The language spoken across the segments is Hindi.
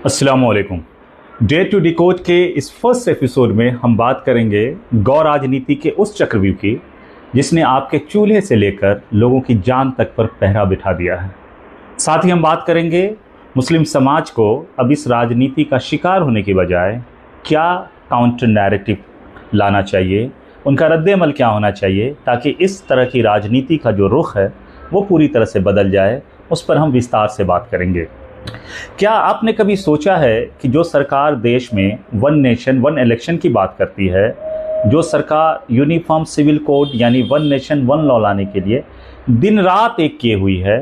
अस्सलामुअलैकुम। डे टू डिकोड के इस फर्स्ट एपिसोड में हम बात करेंगे गौ राजनीति के उस चक्रव्यूह की जिसने आपके चूल्हे से लेकर लोगों की जान तक पर पहरा बिठा दिया है। साथ ही हम बात करेंगे मुस्लिम समाज को अब इस राजनीति का शिकार होने के बजाय क्या काउंटर नैरेटिव लाना चाहिए, उनका रद्द-ए-अमल क्या होना चाहिए ताकि इस तरह की राजनीति का जो रुख है वो पूरी तरह से बदल जाए। उस पर हम विस्तार से बात करेंगे। क्या आपने कभी सोचा है कि जो सरकार देश में वन नेशन वन इलेक्शन की बात करती है, जो सरकार यूनिफॉर्म सिविल कोड यानी वन नेशन वन लॉ लाने के लिए दिन रात एक किए हुई है,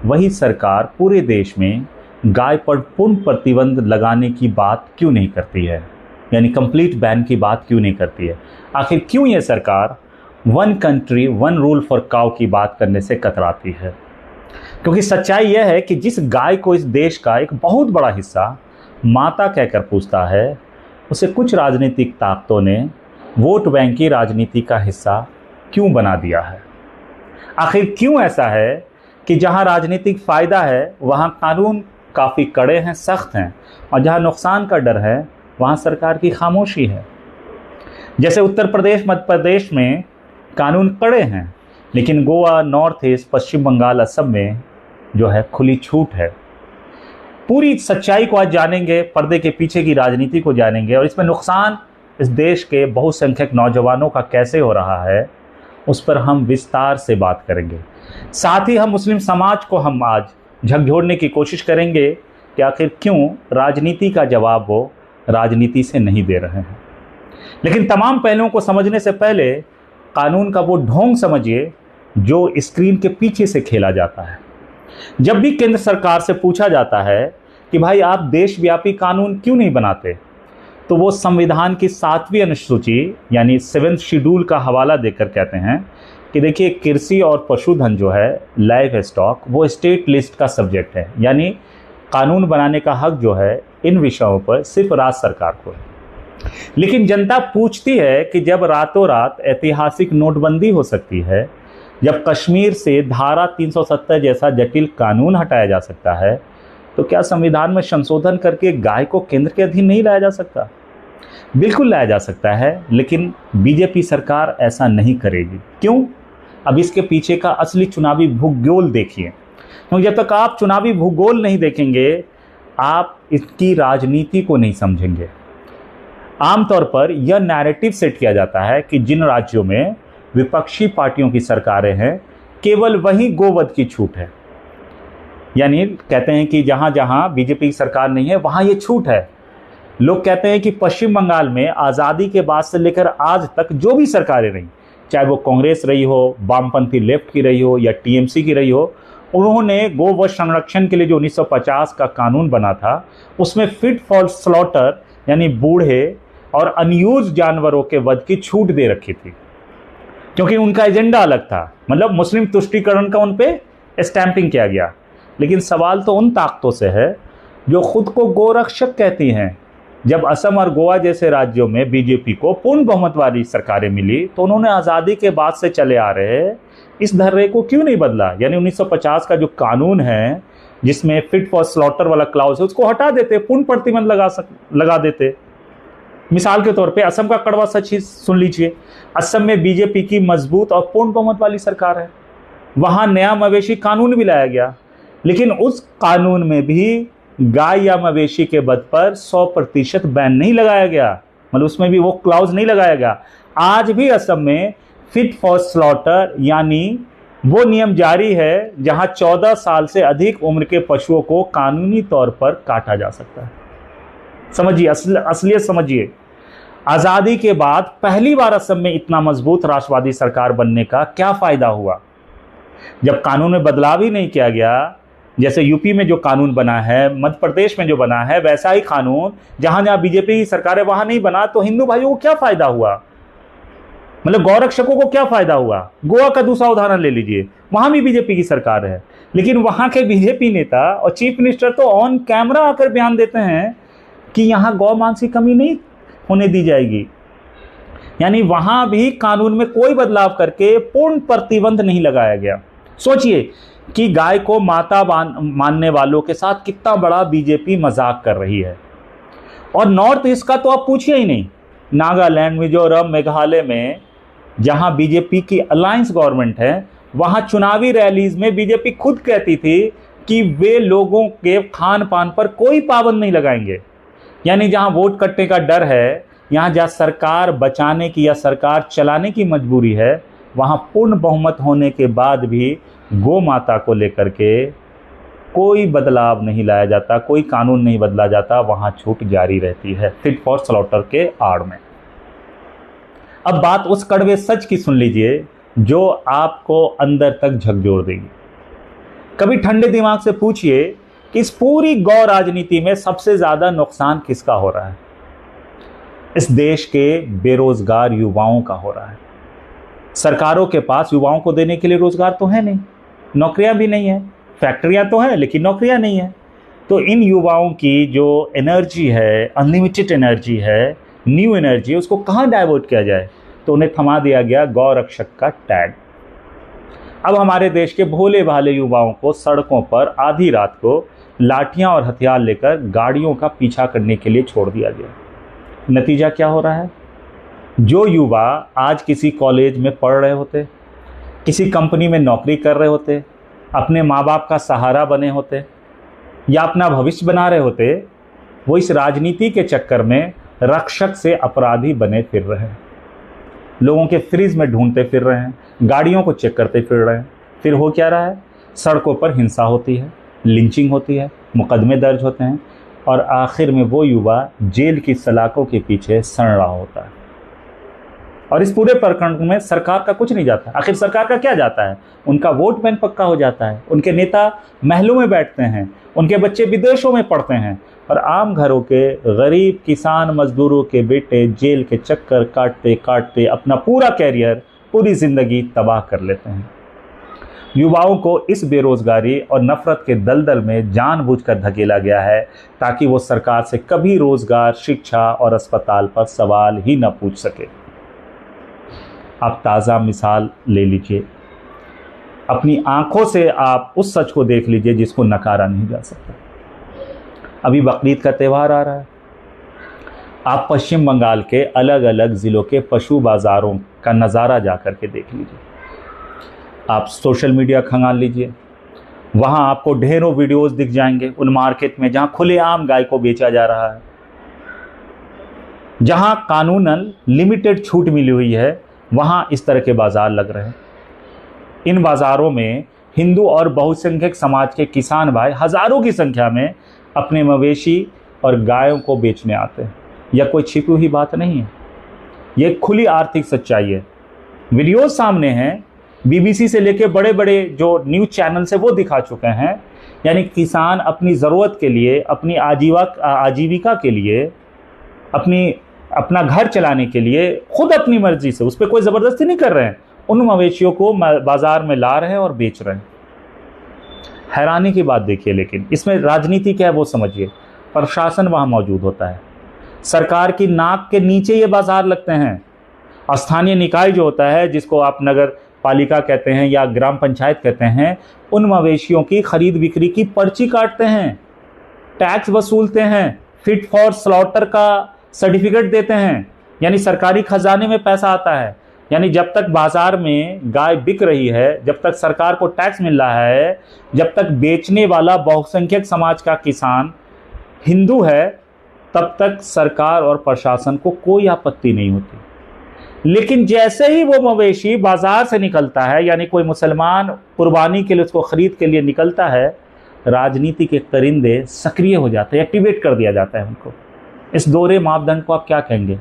वही सरकार पूरे देश में गाय पर पूर्ण प्रतिबंध लगाने की बात क्यों नहीं करती है, यानी कंप्लीट बैन की बात क्यों नहीं करती है? आखिर क्यों ये सरकार one country one rule for cow की बात करने से कतराती है? क्योंकि सच्चाई यह है कि जिस गाय को इस देश का एक बहुत बड़ा हिस्सा माता कहकर पूछता है, उसे कुछ राजनीतिक ताकतों ने वोट बैंक की राजनीति का हिस्सा क्यों बना दिया है? आखिर क्यों ऐसा है कि जहां राजनीतिक फ़ायदा है वहां कानून काफ़ी कड़े हैं, सख्त हैं, और जहां नुकसान का डर है वहां सरकार की खामोशी है? जैसे उत्तर प्रदेश, मध्य प्रदेश में कानून कड़े हैं, लेकिन गोवा, नॉर्थ ईस्ट, पश्चिम बंगाल, असम में जो है खुली छूट है। पूरी सच्चाई को आज जानेंगे, पर्दे के पीछे की राजनीति को जानेंगे, और इसमें नुकसान इस देश के बहुसंख्यक नौजवानों का कैसे हो रहा है उस पर हम विस्तार से बात करेंगे। साथ ही हम मुस्लिम समाज को हम आज झकझोरने की कोशिश करेंगे कि आखिर क्यों राजनीति का जवाब वो राजनीति से नहीं दे रहे हैं। लेकिन तमाम पहलुओं को समझने से पहले कानून का वो ढोंग समझिए जो स्क्रीन के पीछे से खेला जाता है। जब भी केंद्र सरकार से पूछा जाता है कि भाई आप देशव्यापी कानून क्यों नहीं बनाते, तो वो संविधान की 7वीं अनुसूची यानी 7th शेड्यूल का हवाला देकर कहते हैं कि देखिए, कृषि और पशुधन जो है, लाइव स्टॉक, वो स्टेट लिस्ट का सब्जेक्ट है, यानी कानून बनाने का हक जो है इन विषयों पर सिर्फ राज्य सरकार को है। लेकिन जनता पूछती है कि जब रातों रात ऐतिहासिक नोटबंदी हो सकती है, जब कश्मीर से धारा 370 जैसा जटिल कानून हटाया जा सकता है, तो क्या संविधान में संशोधन करके गाय को केंद्र के अधीन नहीं लाया जा सकता? बिल्कुल लाया जा सकता है, लेकिन बीजेपी सरकार ऐसा नहीं करेगी। क्यों? अब इसके पीछे का असली चुनावी भूगोल देखिए, क्योंकि जब तक आप चुनावी भूगोल नहीं देखेंगे आप इसकी राजनीति को नहीं समझेंगे। आमतौर पर यह नैरेटिव सेट किया जाता है कि जिन राज्यों में विपक्षी पार्टियों की सरकारें हैं, केवल वहीं गोवध की छूट है, यानी कहते हैं कि जहां जहां बीजेपी की सरकार नहीं है वहां ये छूट है। लोग कहते हैं कि पश्चिम बंगाल में आज़ादी के बाद से लेकर आज तक जो भी सरकारें रहीं, चाहे वो कांग्रेस रही हो, वामपंथी लेफ्ट की रही हो या टीएमसी की रही हो, उन्होंने गोवध संरक्षण के लिए जो 1950 का कानून बना था उसमें फिट फॉर स्लॉटर यानी बूढ़े और अनयूज जानवरों के वध की छूट दे रखी थी, क्योंकि उनका एजेंडा अलग था। मतलब मुस्लिम तुष्टीकरण का उन पे स्टैंपिंग किया गया। लेकिन सवाल तो उन ताकतों से है जो खुद को गोरक्षक कहती हैं। जब असम और गोवा जैसे राज्यों में बीजेपी को पूर्ण बहुमत वाली सरकारें मिली, तो उन्होंने आज़ादी के बाद से चले आ रहे इस धर्रे को क्यों नहीं बदला? यानी 1950 का जो कानून है जिसमें फिट फॉर स्लॉटर वाला क्लाउज है, उसको हटा देते, पूर्ण प्रतिबंध लगा देते। मिसाल के तौर पे असम का कड़वा सच ही सुन लीजिए। असम में बीजेपी की मजबूत और पूर्ण बहुमत वाली सरकार है, वहां नया मवेशी कानून भी लाया गया, लेकिन उस कानून में भी गाय या मवेशी के वध पर 100% बैन नहीं लगाया गया, मतलब उसमें भी वो क्लाउज नहीं लगाया गया। आज भी असम में फिट फॉर स्लॉटर यानी वो नियम जारी है जहां 14 साल से अधिक उम्र के पशुओं को कानूनी तौर पर काटा जा सकता है। समझिए, असलियत समझिए। आज़ादी के बाद पहली बार असम में इतना मजबूत राष्ट्रवादी सरकार बनने का क्या फायदा हुआ? जब कानून में बदलाव ही नहीं किया गया, जैसे यूपी में जो कानून बना है, मध्य प्रदेश में जो बना है, वैसा ही कानून जहां जहां बीजेपी की सरकार है वहां नहीं बना, तो हिंदू भाइयों को क्या फायदा हुआ? मतलब गौरक्षकों को क्या फायदा हुआ? गोवा का दूसरा उदाहरण ले लीजिए, वहां भी बीजेपी की सरकार है, लेकिन वहां के बीजेपी नेता और चीफ मिनिस्टर तो ऑन कैमरा आकर बयान देते हैं कि यहां गौ मांस की कमी नहीं होने दी जाएगी। यानी वहां भी कानून में कोई बदलाव करके पूर्ण प्रतिबंध नहीं लगाया गया। सोचिए, कि गाय को माता मानने वालों के साथ कितना बड़ा बीजेपी मजाक कर रही है। और नॉर्थ ईस्ट का तो आप पूछिए ही नहीं। नागालैंड, मिजोरम, मेघालय में जहां बीजेपी की अलायंस गवर्नमेंट है, वहां चुनावी रैलीज में बीजेपी खुद कहती थी कि वे लोगों के खान पान पर कोई पाबंद नहीं लगाएंगे। यानी जहां वोट कटने का डर है, यहां जहां सरकार बचाने की या सरकार चलाने की मजबूरी है, वहां पूर्ण बहुमत होने के बाद भी गौ माता को लेकर के कोई बदलाव नहीं लाया जाता, कोई कानून नहीं बदला जाता, वहां छूट जारी रहती है फिट फॉर स्लॉटर के आड़ में। अब बात उस कड़वे सच की सुन लीजिए जो आपको अंदर तक झकझोर देगी। कभी ठंडे दिमाग से पूछिए कि इस पूरी गौ राजनीति में सबसे ज्यादा नुकसान किसका हो रहा है? इस देश के बेरोजगार युवाओं का हो रहा है। सरकारों के पास युवाओं को देने के लिए रोजगार तो है नहीं, नौकरियां भी नहीं है, फैक्ट्रियां तो हैं लेकिन नौकरियां नहीं है। तो इन युवाओं की जो एनर्जी है, अनलिमिटेड एनर्जी है, न्यू एनर्जी है, उसको कहाँ डाइवर्ट किया जाए? तो उन्हें थमा दिया गया गौ रक्षक का टैग। अब हमारे देश के भोले भाले युवाओं को सड़कों पर आधी रात को लाठियां और हथियार लेकर गाड़ियों का पीछा करने के लिए छोड़ दिया गया। नतीजा क्या हो रहा है? जो युवा आज किसी कॉलेज में पढ़ रहे होते, किसी कंपनी में नौकरी कर रहे होते, अपने माँ बाप का सहारा बने होते या अपना भविष्य बना रहे होते, वो इस राजनीति के चक्कर में रक्षक से अपराधी बने फिर रहे हैं। लोगों के फ्रिज में ढूंढते फिर रहे हैं, गाड़ियों को चेक करते फिर रहे हैं। फिर हो क्या रहा है? सड़कों पर हिंसा होती है, लिंचिंग होती है, मुकदमे दर्ज होते हैं और आखिर में वो युवा जेल की सलाखों के पीछे सड़ रहा होता है। और इस पूरे प्रकरण में सरकार का कुछ नहीं जाता। आखिर सरकार का क्या जाता है? उनका वोट बैंक पक्का हो जाता है, उनके नेता महलों में बैठते हैं, उनके बच्चे विदेशों में पढ़ते हैं और आम घरों के गरीब किसान मजदूरों के बेटे जेल के चक्कर काटते काटते अपना पूरा कैरियर, पूरी जिंदगी तबाह कर लेते हैं। युवाओं को इस बेरोजगारी और नफरत के दलदल में जानबूझकर धकेला गया है ताकि वो सरकार से कभी रोजगार, शिक्षा और अस्पताल पर सवाल ही न पूछ सके। आप ताज़ा मिसाल ले लीजिए, अपनी आंखों से आप उस सच को देख लीजिए जिसको नकारा नहीं जा सकता। अभी बकरीद का त्यौहार आ रहा है। आप पश्चिम बंगाल के अलग अलग ज़िलों के पशु बाज़ारों का नज़ारा जा कर के देख लीजिए। आप सोशल मीडिया खंगाल लीजिए, वहाँ आपको ढेरों वीडियोस दिख जाएंगे उन मार्केट में जहाँ खुलेआम गाय को बेचा जा रहा है, जहाँ कानूनन लिमिटेड छूट मिली हुई है, वहाँ इस तरह के बाज़ार लग रहे हैं। इन बाज़ारों में हिंदू और बहुसंख्यक समाज के किसान भाई हज़ारों की संख्या में अपने मवेशी और गायों को बेचने आते हैं। यह कोई छिपी हुई बात नहीं है, यह खुली आर्थिक सच्चाई है। वीडियो सामने हैं, बीबीसी से लेकर बड़े बड़े जो न्यूज़ चैनल से वो दिखा चुके हैं। यानी किसान अपनी ज़रूरत के लिए, अपनी आजीविका के लिए, अपना घर चलाने के लिए खुद अपनी मर्जी से, उस पर कोई ज़बरदस्ती नहीं कर रहे हैं, उन मवेशियों को बाज़ार में ला रहे हैं और बेच रहे हैं। हैरानी की बात देखिए, लेकिन इसमें राजनीति क्या है वो समझिए। प्रशासन वहाँ मौजूद होता है, सरकार की नाक के नीचे ये बाज़ार लगते हैं। स्थानीय निकाय जो होता है, जिसको आप नगर पालिका कहते हैं या ग्राम पंचायत कहते हैं, उन मवेशियों की खरीद बिक्री की पर्ची काटते हैं, टैक्स वसूलते हैं, फिट फॉर स्लॉटर का सर्टिफिकेट देते हैं। यानी सरकारी खजाने में पैसा आता है। यानी जब तक बाजार में गाय बिक रही है, जब तक सरकार को टैक्स मिल रहा है, जब तक बेचने वाला बहुसंख्यक समाज का किसान हिंदू है, तब तक सरकार और प्रशासन को कोई आपत्ति नहीं होती। लेकिन जैसे ही वो मवेशी बाजार से निकलता है, यानी कोई मुसलमान कुर्बानी के लिए उसको खरीद के लिए निकलता है, राजनीति के करिंदे सक्रिय हो जाते हैं, एक्टिवेट कर दिया जाता है उनको। इस दोहरे मापदंड को आप क्या कहेंगे?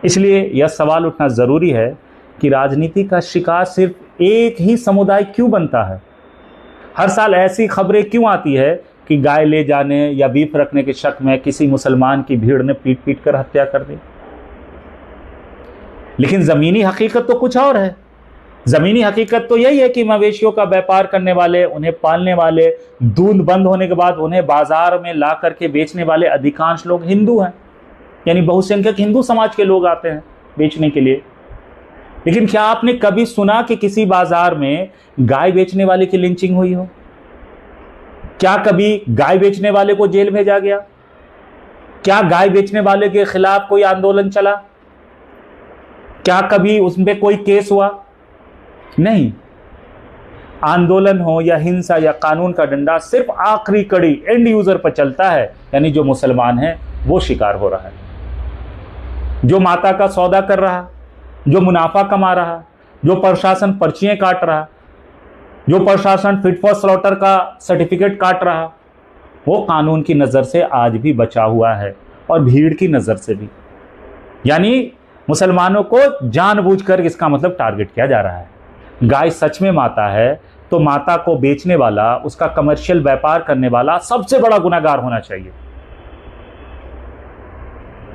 इसलिए यह सवाल उठना ज़रूरी है कि राजनीति का शिकार सिर्फ एक ही समुदाय क्यों बनता है? हर साल ऐसी खबरें क्यों आती है कि गाय ले जाने या बीफ रखने के शक में किसी मुसलमान की भीड़ ने पीट पीट कर हत्या कर दी? लेकिन ज़मीनी हकीकत तो कुछ और है। ज़मीनी हकीकत तो यही है कि मवेशियों का व्यापार करने वाले, उन्हें पालने वाले, दूध बंद होने के बाद उन्हें बाजार में ला करके बेचने वाले अधिकांश लोग हिंदू हैं। यानी बहुसंख्यक हिंदू समाज के लोग आते हैं बेचने के लिए। लेकिन क्या आपने कभी सुना कि किसी बाजार में गाय बेचने वाले की लिंचिंग हुई हो? क्या कभी गाय बेचने वाले को जेल भेजा गया? क्या गाय बेचने वाले के खिलाफ कोई आंदोलन चला? क्या कभी उसमें कोई केस हुआ? नहीं। आंदोलन हो या हिंसा या कानून का डंडा सिर्फ आखिरी कड़ी एंड यूजर पर चलता है, यानी जो मुसलमान है वो शिकार हो रहा है। जो माता का सौदा कर रहा, जो मुनाफा कमा रहा, जो प्रशासन पर्चियां काट रहा, जो प्रशासन फिट फॉर स्लॉटर का सर्टिफिकेट काट रहा, वो कानून की नज़र से आज भी बचा हुआ है और भीड़ की नज़र से भी। यानी मुसलमानों को जानबूझकर इसका मतलब टारगेट किया जा रहा है। गाय सच में माता है तो माता को बेचने वाला, उसका कमर्शियल व्यापार करने वाला सबसे बड़ा गुनहगार होना चाहिए।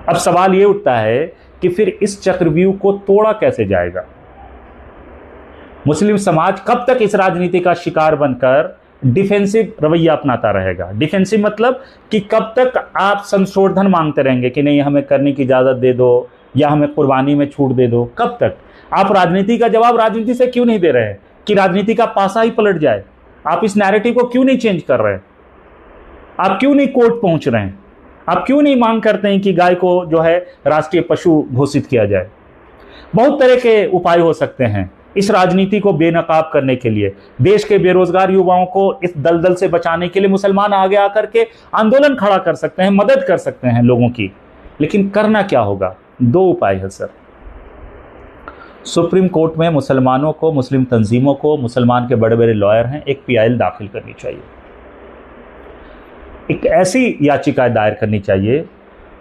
अब सवाल यह उठता है कि फिर इस चक्रव्यूह को तोड़ा कैसे जाएगा? मुस्लिम समाज कब तक इस राजनीति का शिकार बनकर डिफेंसिव रवैया अपनाता रहेगा? डिफेंसिव मतलब कि कब तक आप संशोधन मांगते रहेंगे कि नहीं हमें करने की इजाजत दे दो या हमें कुर्बानी में छूट दे दो? कब तक? आप राजनीति का जवाब राजनीति से क्यों नहीं दे रहे हैं कि राजनीति का पासा ही पलट जाए? आप इस नैरेटिव को क्यों नहीं चेंज कर रहे हैं? आप क्यों नहीं कोर्ट पहुंच रहे हैं? आप क्यों नहीं मांग करते हैं कि गाय को जो है राष्ट्रीय पशु घोषित किया जाए? बहुत तरह के उपाय हो सकते हैं इस राजनीति को बेनकाब करने के लिए। देश के बेरोजगार युवाओं को इस दलदल से बचाने के लिए मुसलमान आगे आकर के आंदोलन खड़ा कर सकते हैं, मदद कर सकते हैं लोगों की। लेकिन करना क्या होगा? दो उपाय है सर। सुप्रीम कोर्ट में मुसलमानों को, मुस्लिम तंजीमों को, मुसलमान के बड़े बड़े लॉयर हैं, एक PIL दाखिल करनी चाहिए। एक ऐसी याचिका दायर करनी चाहिए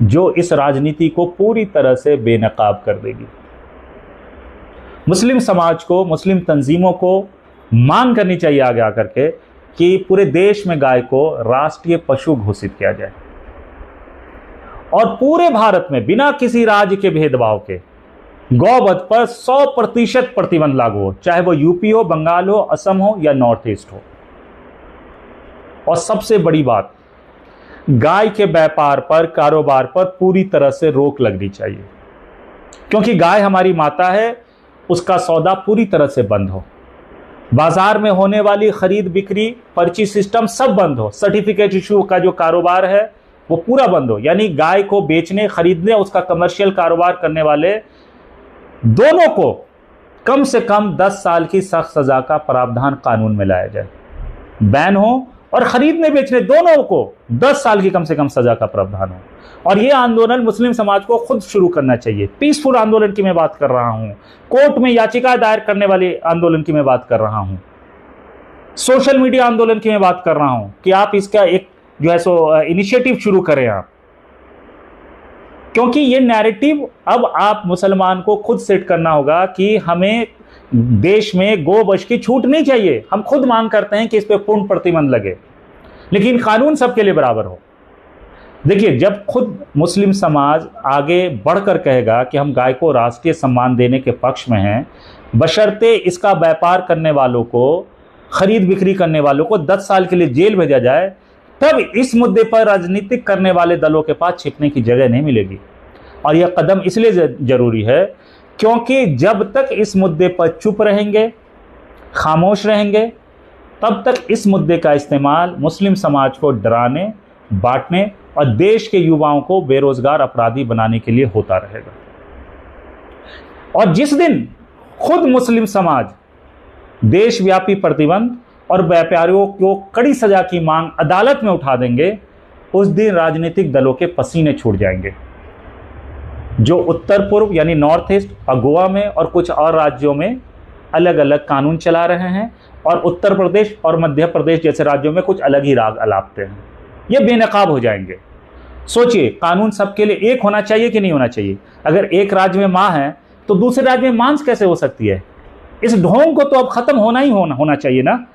जो इस राजनीति को पूरी तरह से बेनकाब कर देगी। मुस्लिम समाज को, मुस्लिम तंजीमों को मांग करनी चाहिए आगे आकर के कि पूरे देश में गाय को राष्ट्रीय पशु घोषित किया जाए और पूरे भारत में बिना किसी राज्य के भेदभाव के गौवध पर 100% प्रतिबंध लागू हो, चाहे वो यूपी हो, बंगाल हो, असम हो या नॉर्थ ईस्ट हो। और सबसे बड़ी बात, गाय के व्यापार पर, कारोबार पर पूरी तरह से रोक लगनी चाहिए, क्योंकि गाय हमारी माता है। उसका सौदा पूरी तरह से बंद हो, बाजार में होने वाली खरीद बिक्री, पर्ची सिस्टम सब बंद हो, सर्टिफिकेट इशू का जो कारोबार है वो पूरा बंद हो। यानी गाय को बेचने, खरीदने, उसका कमर्शियल कारोबार करने वाले दोनों को कम से कम 10 साल की सख्त सजा का प्रावधान कानून में लाया जाए। बैन हो और खरीदने बेचने दोनों को 10 साल की कम से कम सजा का प्रावधान हो। और ये आंदोलन मुस्लिम समाज को खुद शुरू करना चाहिए। पीसफुल आंदोलन की मैं बात कर रहा हूं, कोर्ट में याचिका दायर करने वाले आंदोलन की मैं बात कर रहा हूं, सोशल मीडिया आंदोलन की मैं बात कर रहा हूं कि आप इसका एक जो है सो इनिशिएटिव शुरू करें आप। क्योंकि ये नैरेटिव अब आप मुसलमान को खुद सेट करना होगा कि हमें देश में गोवंश की छूट नहीं चाहिए। हम खुद मांग करते हैं कि इस पे पूर्ण प्रतिबंध लगे, लेकिन कानून सबके लिए बराबर हो। देखिए, जब खुद मुस्लिम समाज आगे बढ़कर कहेगा कि हम गाय को राष्ट्रीय सम्मान देने के पक्ष में हैं, बशर्ते इसका व्यापार करने वालों को, खरीद बिक्री करने वालों को 10 साल के लिए जेल भेजा जाए, तब इस मुद्दे पर राजनीतिक करने वाले दलों के पास छिपने की जगह नहीं मिलेगी। और यह कदम इसलिए जरूरी है क्योंकि जब तक इस मुद्दे पर चुप रहेंगे, खामोश रहेंगे, तब तक इस मुद्दे का इस्तेमाल मुस्लिम समाज को डराने, बांटने और देश के युवाओं को बेरोजगार अपराधी बनाने के लिए होता रहेगा। और जिस दिन खुद मुस्लिम समाज देशव्यापी प्रतिबंध और व्यापारियों को कड़ी सजा की मांग अदालत में उठा देंगे, उस दिन राजनीतिक दलों के पसीने छूट जाएंगे। जो उत्तर पूर्व यानी नॉर्थ ईस्ट और गोवा में और कुछ और राज्यों में अलग अलग कानून चला रहे हैं और उत्तर प्रदेश और मध्य प्रदेश जैसे राज्यों में कुछ अलग ही राग अलापते हैं, ये बेनकाब हो जाएंगे। सोचिए, कानून सबके लिए एक होना चाहिए कि नहीं होना चाहिए? अगर एक राज्य में मां है तो दूसरे राज्य में मांस कैसे हो सकती है? इस ढोंग को तो अब खत्म होना चाहिए ना।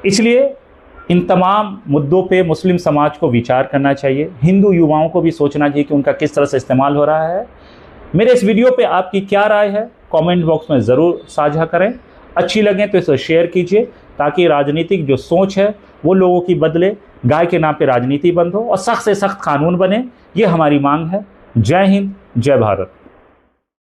इसलिए इन तमाम मुद्दों पे मुस्लिम समाज को विचार करना चाहिए। हिंदू युवाओं को भी सोचना चाहिए कि उनका किस तरह से इस्तेमाल हो रहा है। मेरे इस वीडियो पे आपकी क्या राय है, कमेंट बॉक्स में ज़रूर साझा करें। अच्छी लगे तो इसे शेयर कीजिए ताकि राजनीतिक जो सोच है वो लोगों की बदले, गाय के नाम पे राजनीति बंद हो और सख्त से सख्त कानून बने। ये हमारी मांग है। जय हिंद, जय भारत।